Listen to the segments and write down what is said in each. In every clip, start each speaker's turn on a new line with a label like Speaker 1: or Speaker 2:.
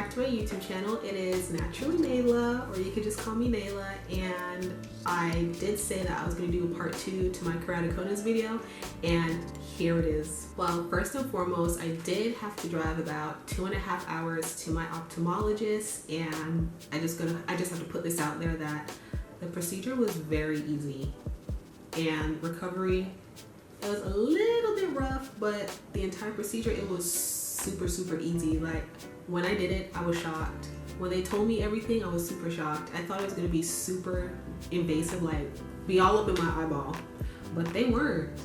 Speaker 1: back to my YouTube channel. It is Naturally Nayla, or you could just call me Nayla, and I did say that I was going to do a part 2 to my Keratoconus video, and here it is. Well, first and foremost, I did have to drive about 2.5 hours to my ophthalmologist, and I just have to put this out there that the procedure was very easy, and recovery, it was a little bit rough, but the entire procedure, it was super easy. Like, when I did it, I was shocked. When they told me everything, I was super shocked. I thought it was gonna be super invasive, like be all up in my eyeball, but they weren't.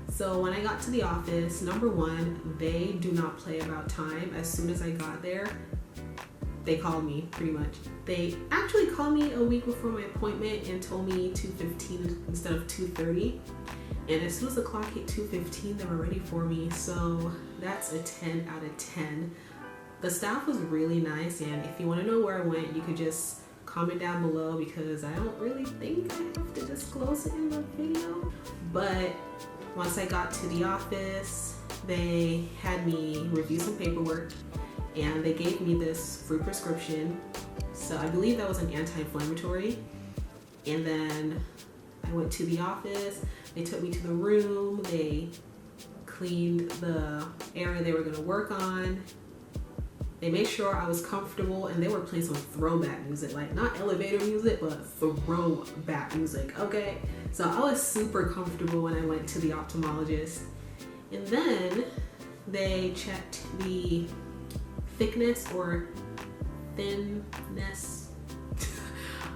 Speaker 1: So when I got to the office, number one, they do not play about time. As soon as I got there, they called me, pretty much. They actually called me a week before my appointment and told me 2:15 instead of 2:30. And as soon as the clock hit 2:15, they were ready for me. So that's a 10 out of 10. The staff was really nice, and if you want to know where I went, you could just comment down below, because I don't really think I have to disclose it in the video. But once I got to the office, they had me review some paperwork, and they gave me this free prescription. So I believe that was an anti-inflammatory. And then I went to the office, they took me to the room, they cleaned the area they were gonna work on. They made sure I was comfortable, and they were playing some throwback music, like not elevator music, but throwback music, okay? So I was super comfortable when I went to the ophthalmologist. And then they checked the thickness or thinness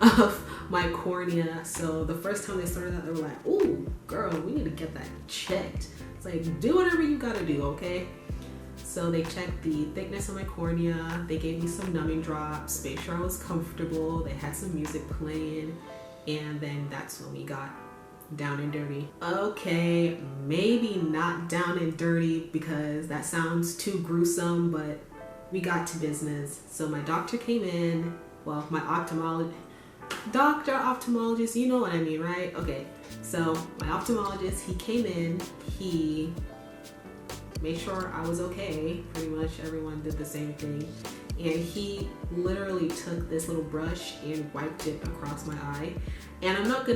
Speaker 1: of my cornea. So the first time they started that, they were like, "Ooh, girl, we need to get that checked." It's like, do whatever you gotta do, okay? So they checked the thickness of my cornea, they gave me some numbing drops, made sure I was comfortable, they had some music playing, and then that's when we got down and dirty. Okay, maybe not down and dirty because that sounds too gruesome, but we got to business. So my doctor came in, well, my ophthalmologist, you know what I mean, right? Okay, so my ophthalmologist, he came in, he made sure I was okay. Pretty much everyone did the same thing. And he literally took this little brush and wiped it across my eye. And I'm not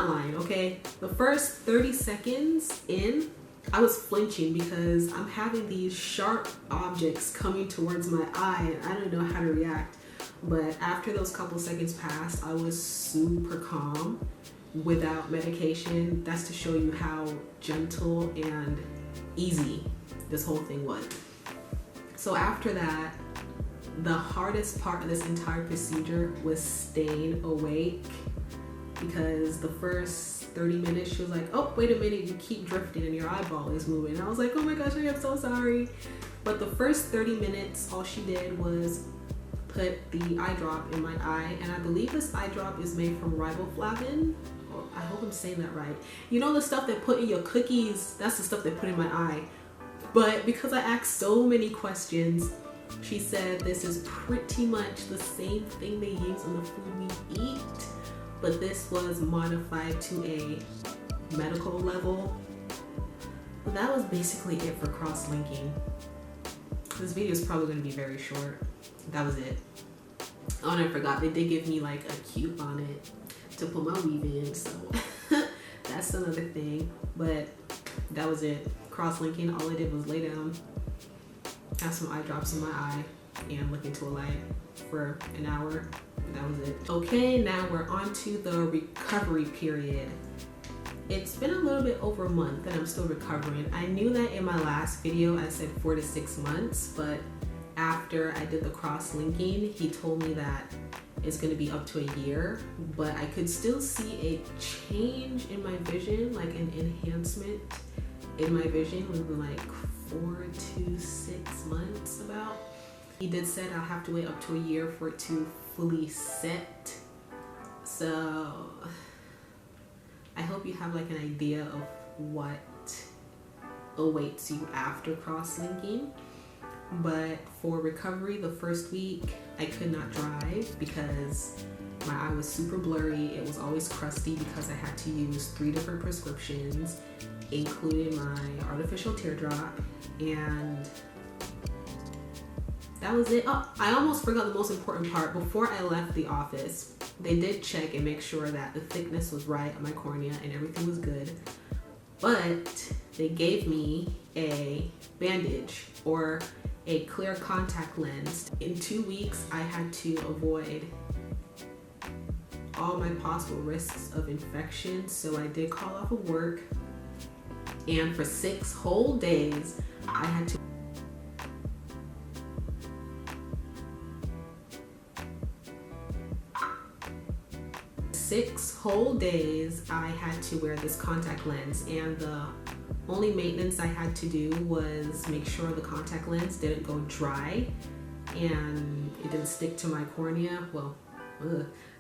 Speaker 1: lying, okay? The first 30 seconds in, I was flinching because I'm having these sharp objects coming towards my eye, and I didn't know how to react. But after those couple seconds passed, I was super calm without medication. That's to show you how gentle and easy this whole thing was. So after that, the hardest part of this entire procedure was staying awake, because the first 30 minutes she was like, "Oh, wait a minute, you keep drifting and your eyeball is moving." And I was like, "Oh my gosh, I am so sorry." But the first 30 minutes, all she did was put the eye drop in my eye, and I believe this eye drop is made from riboflavin. I hope I'm saying that right. You know, the stuff they put in your cookies, that's the stuff they put in my eye. But because I asked so many questions, she said this is pretty much the same thing they use in the food we eat, but this was modified to a medical level. But that was basically it for cross-linking. This video is probably going to be very short. That was it. Oh, and I forgot, they did give me like a cube on it to put my weave in, so that's another thing. But that was it. Cross-linking, all I did was lay down, have some eye drops in my eye, and look into a light for an hour. That was it. Okay, now we're on to the recovery period. It's been a little bit over a month and I'm still recovering. I knew that in my last video I said 4 to 6 months, but after I did the cross-linking, he told me that it's going to be up to a year, but I could still see a change in my vision, like an enhancement in my vision within like 4 to 6 months about. He did said I'll have to wait up to a year for it to fully set. So I hope you have like an idea of what awaits you after cross-linking. But for recovery, the first week I could not drive because my eye was super blurry. It was always crusty because I had to use 3 different prescriptions, including my artificial teardrop, and that was it. Oh, I almost forgot the most important part. Before I left the office, they did check and make sure that the thickness was right on my cornea and everything was good. But they gave me a bandage or a clear contact lens. In 2 weeks, I had to avoid all my possible risks of infection. So I did call off of work. And for 6 whole days, I had to wear this contact lens, and the only maintenance I had to do was make sure the contact lens didn't go dry and it didn't stick to my cornea. Well,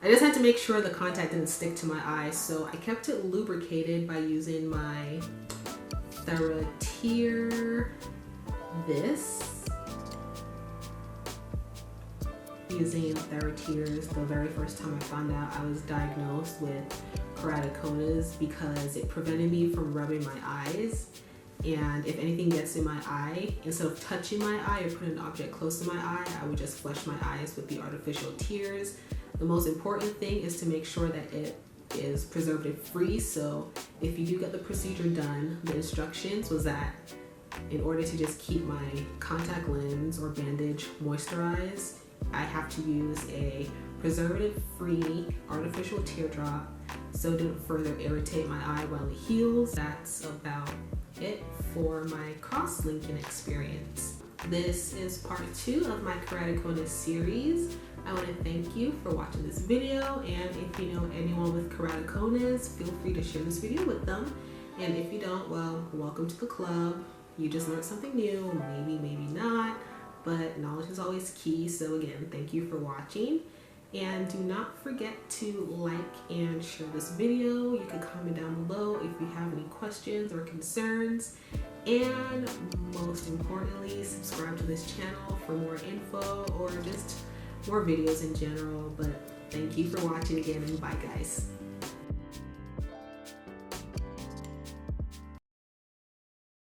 Speaker 1: I just had to make sure the contact didn't stick to my eye, so I kept it lubricated by using my THAAAANG using THAAAANG the very first time I found out I was diagnosed with keratoconus, because it prevented me from rubbing my eyes. And if anything gets in my eye, instead of touching my eye or putting an object close to my eye, I would just flush my eyes with the artificial tears. The most important thing is to make sure that it is preservative free. So if you do get the procedure done, the instructions was that in order to just keep my contact lens or bandage moisturized, I have to use a preservative-free artificial teardrop so it didn't further irritate my eye while it heals. That's about it for my cross-linking experience. This is part 2 of my keratoconus series. I want to thank you for watching this video, and if you know anyone with keratoconus, feel free to share this video with them. And if you don't, well, welcome to the club. You just learned something new, maybe not, but knowledge is always key. So again, thank you for watching, and do not forget to like and share this video. You can comment down below if you have any questions or concerns, and most importantly, subscribe to this channel for more info or just more videos in general. But thank you for watching again, and bye guys.